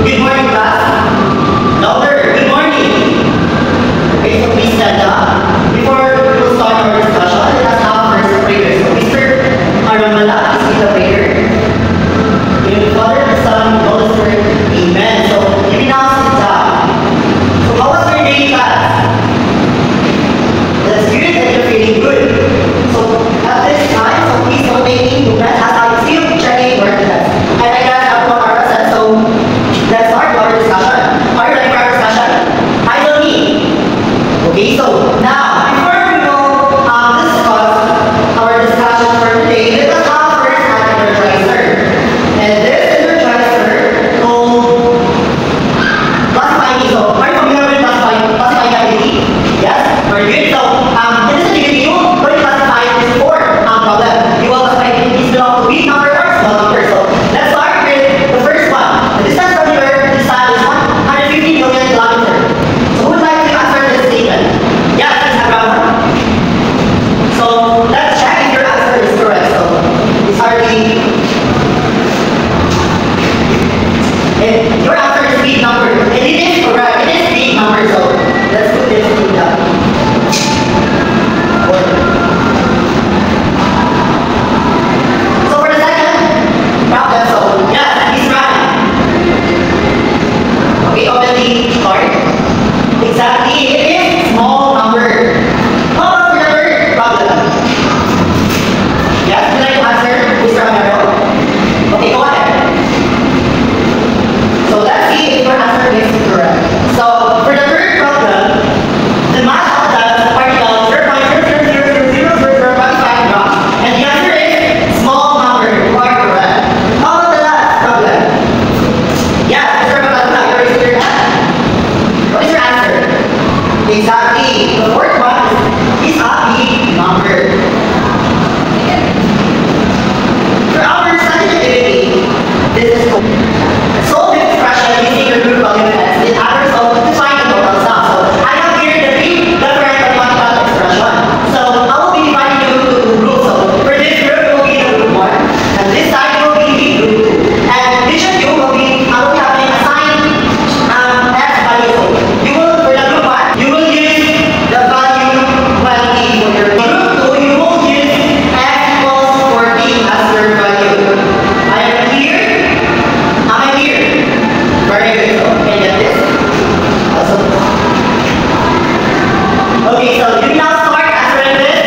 Good morning, class. Louder. Good morning. Okay, so please stand up. Before we will start our discussion, let us have first prayer. So Mr. Aramala, please lead the prayer. In the name of the Father, the Son, and the Holy Spirit. Amen. So you may now sit down. So how was your day, class? That's good that you're feeling good. So at this time, so please don't make me movement as I still checking your test. And I guess I've got our set, so let's start our discussion. Are you ready for our discussion? I will need. Okay, so now before we go discuss our discussion for today, let us have first an energizer. And this energizer called classifying. So are you familiar with classifying ability? Yes? Very good. So in this activity, you will classify this four problem. You will classify these belong to big number or small number. So let's start with the first one. The distance from here to the sun is 150 million kilometers. So who would like to answer this statement? Yes, it's Abraham. So let's check if your answer is correct. So it's hardly. Your answer is big number. And it is correct. It is big number. So let's put this in the so for the second problem, so yes, he's right. Okay, open the card. Exactly, it is small number. How about for the third problem? Yes, would you like to answer, Mr. Amaro? Okay, go ahead. So let's see if your answer is correct. So for the third problem, the mass of the particle 0.0000005 grams, and the answer is small number. You are correct. How about the last problem? Yes, Mr. Bataluna, you're raising your hand. What is your answer? Exactly. The fourth one is a big number. For our second activity, this is solve the expression using your group value methods in order to find the total sum. So I have here the three different mathematical expression. So I will be dividing you into two groups. So for this group, it will be the group 1, and this side will be the group 2. And each of you will be having assigned x value. So you will, for the group 1, you will use the value 20 for your group 2, you will use x equals 40 as your value. I am clear? Am I clear? Very good. So can you get this? Awesome. Okay, so you now start answering this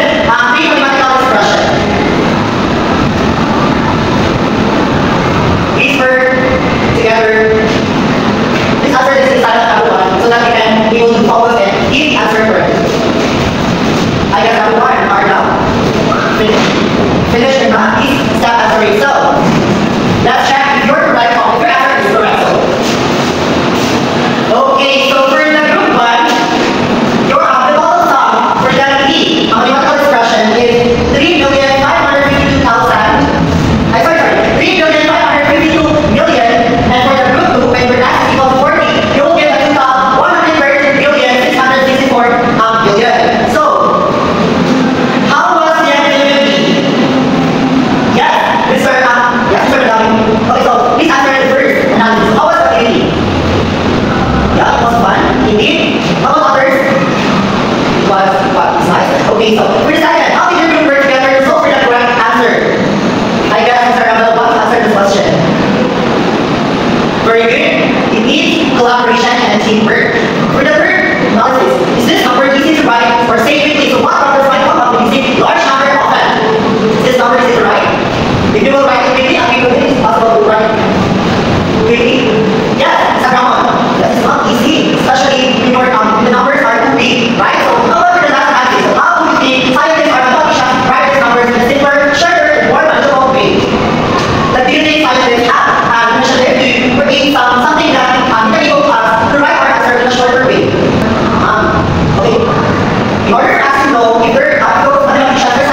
three mathematical expression. Please work together. Please answer this inside of everyone so that we can be able to focus and give the answer correctly. I guess everyone are now finished your math. Please stop answering. So let's check if you're correct or if your answer is correct. Okay, so for the group 1, your total sum for that B, mathematical expression is 3,552,000. And for the group 2, when your x equals 40, you will get a total 130,664 billion. So how was the activity? Yes, Mr. Yes, Mr. Madami. Okay, so please answer the first analysis. How was the activity? Yeah, it was fun. Indeed. How about others? It was fun. It's nice. Okay, so for the second, how did your group work together to solve for the correct answer? I guess Mr. Ramel wants to answer this question. Very good. It needs collaboration and teamwork. For the third analysis, is this number easy to write or say quickly? So what numbers might come up using large number often? Is this number easy to write? If you will write it quickly, I think it's possible to write quickly. Yes, it's a common. Yes, it's not easy, especially when the numbers are too big, right? So how about for the last analysis? So how do you think scientists or mathematicians write these numbers in a simpler, shorter, and more manageable way? Like, do you think scientists have an initiative to create something that can enable us to write our answer in a shorter way? Okay. In order for us to know if there are mathematicians,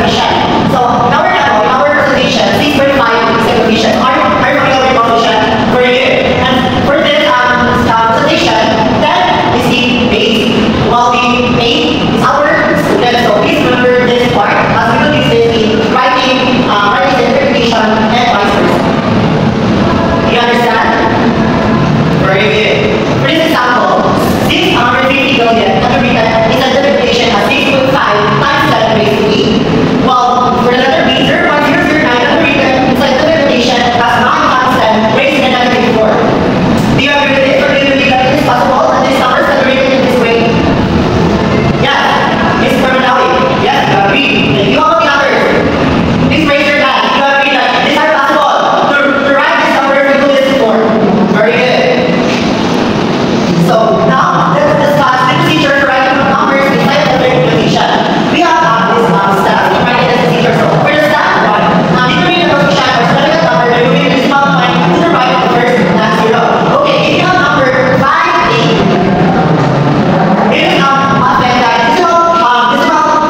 coefficient. So in our presentation, 6.5 is the coefficient. Are you familiar with coefficient? Very good. And for this presentation, 10 is the base, while the main is our student. So please remember this part as we will use this in writing interpretation and vice versa. You understand? Very good. For this example, this 150 billion underwritten is a interpretation as 6.5 times 7 raised to 8. While for the letter B, 0.009 underwritten is a interpretation as 9 times 10 raised to the negative 4. Do you agree with this, or do you believe that it is possible that these numbers can be written in this way? Yes. Miss Permanelli. Yes, you agree. And you all the others. Please raise your hand. You agree that these are possible to write this number into this form. Very good. So now let's discuss the procedure for writing numbers inside the interpretation. We have this steps to write the procedure. So for the step 1, determine the coefficient or significant number by moving the decimal point to the right of the first last zero. Okay, if you have number 5, 8, it is often that decimal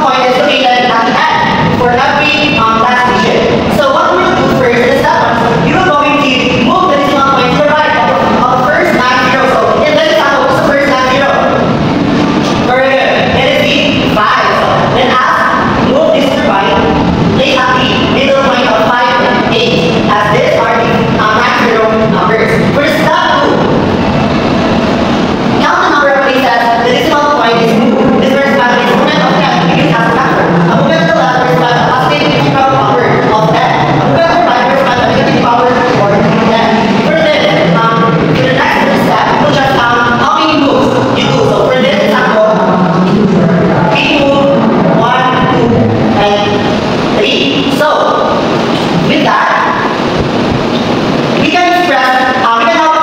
point is located at the end for every last digit. So what we will do first is step 1, you will going to move the decimal point to the right of the first last zero. So in this example, what's the first last zero? Very good. It is the 5. So then as move this to the right, place at the middle point of 5 and 8, as these are the last zero numbers. For step 2, count the number of places the decimal point is moved. This corresponds to the movement of 10 used as a factor. A movement to the left corresponds to a positive power of 10. A movement to the right corresponds to a negative power of 10. For this, for the next step, we'll just count how many moves you do. So for this example, we move 1, 2, and 3. So with that, we can express, we can now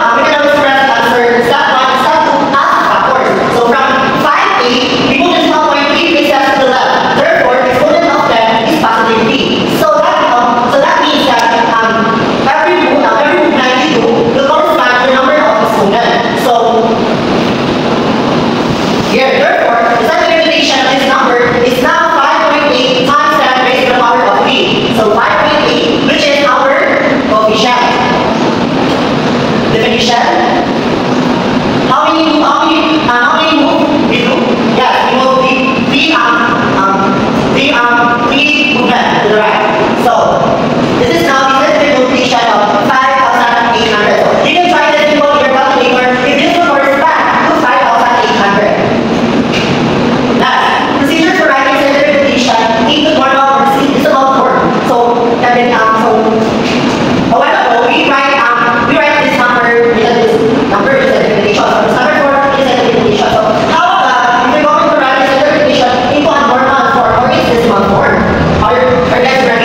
express the answer step 1, step 2 as factors. So from 5, 8, we move the decimal point 3 places to the left. Therefore, the exponent of 10 is positive 3. So that means that every movement you do will correspond to the number of exponents. So here, therefore, the second interpretation of this number is now 5.8 times 10 raised to the power of 3. So 5.8, which is our coefficient. Definition. How many move we do? Yes, we move three movement to the right. So this is now the interpretation of 5,800. So you can try this in your calculator if this will correspond to 5,800. Next, procedure for writing the interpretation into normal or decimal form. So a while ago we write this number because this number is an interpretation. So this number 4 is an interpretation. So how about if you're going to write this interpretation into a normal form or its decimal form? Are you guys ready?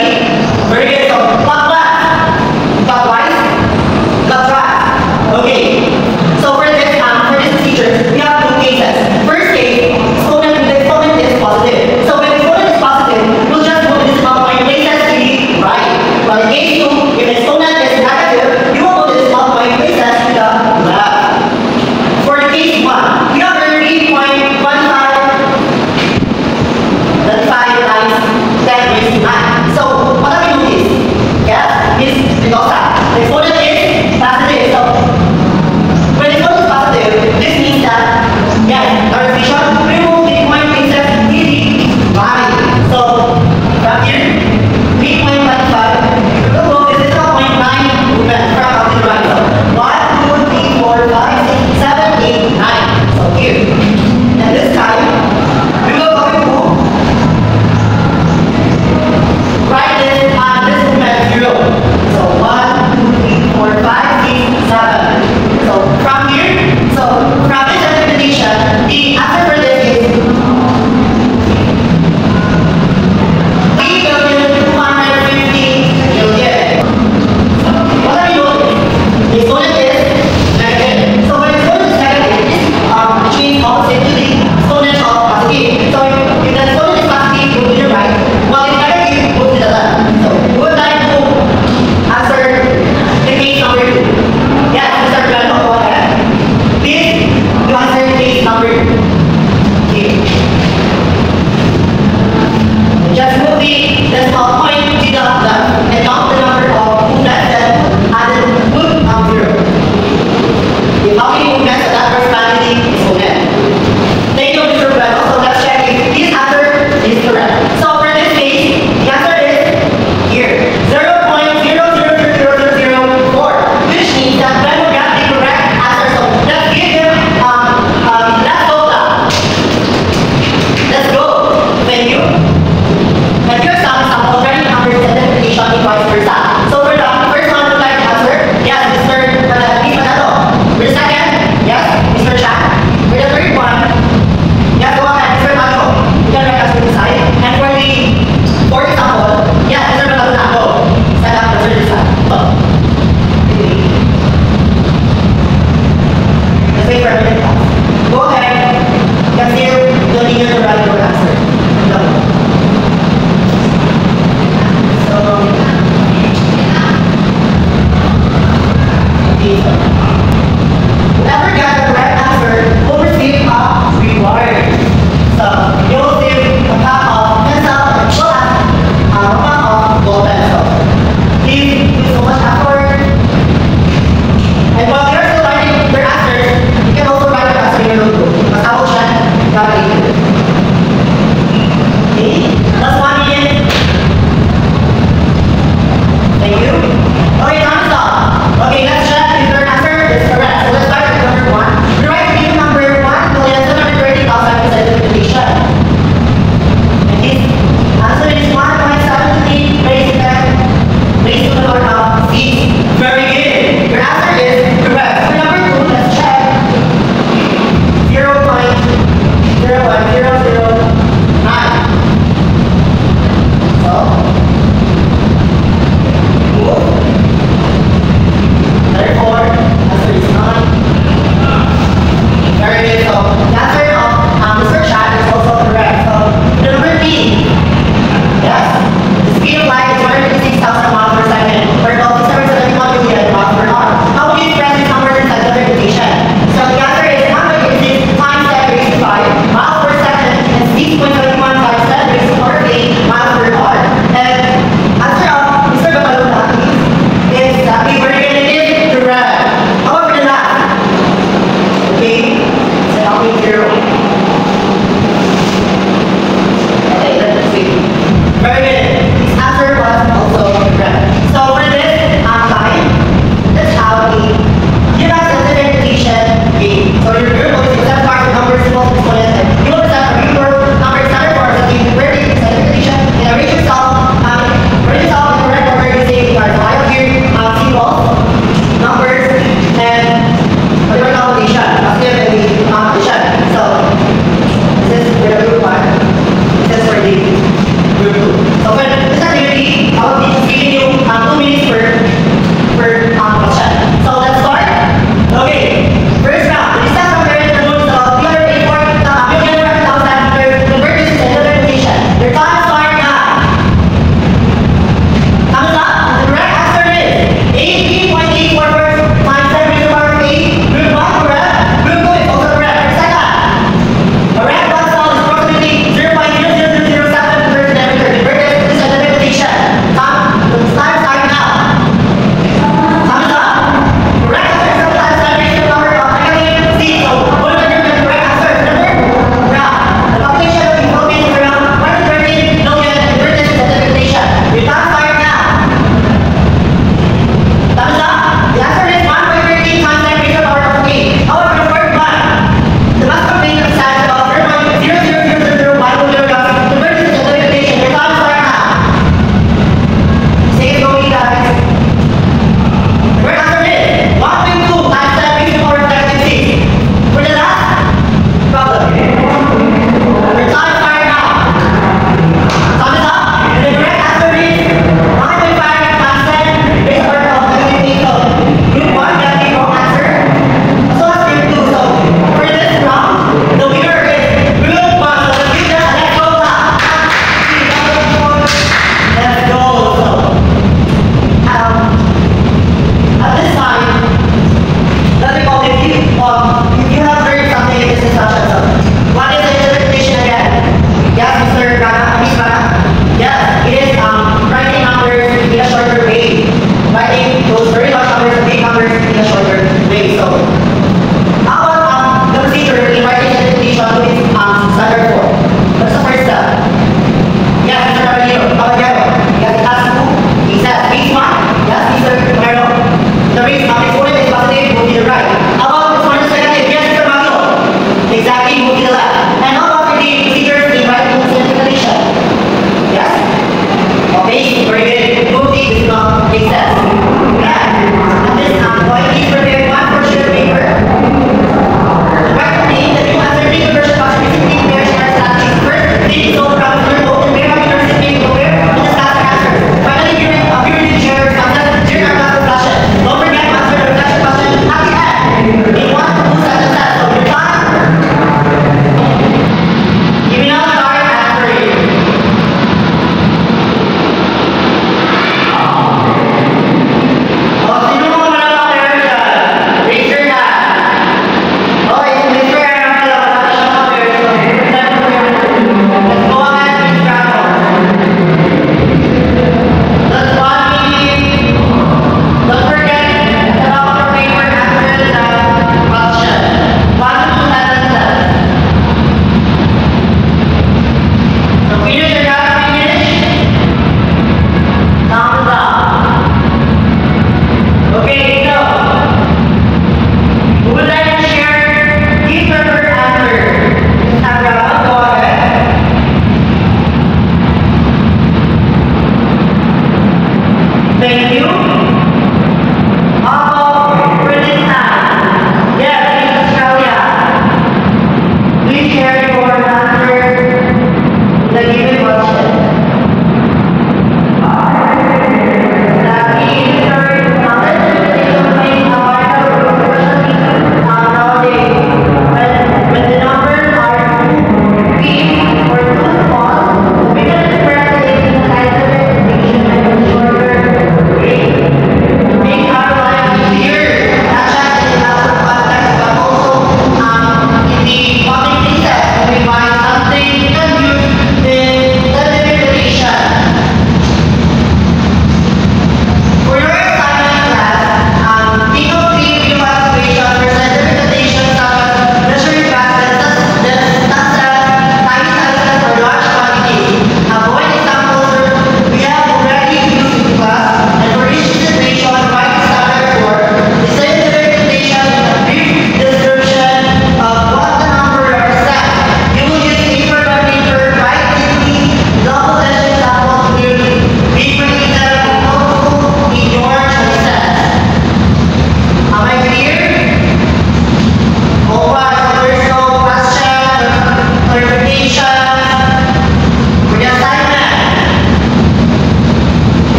about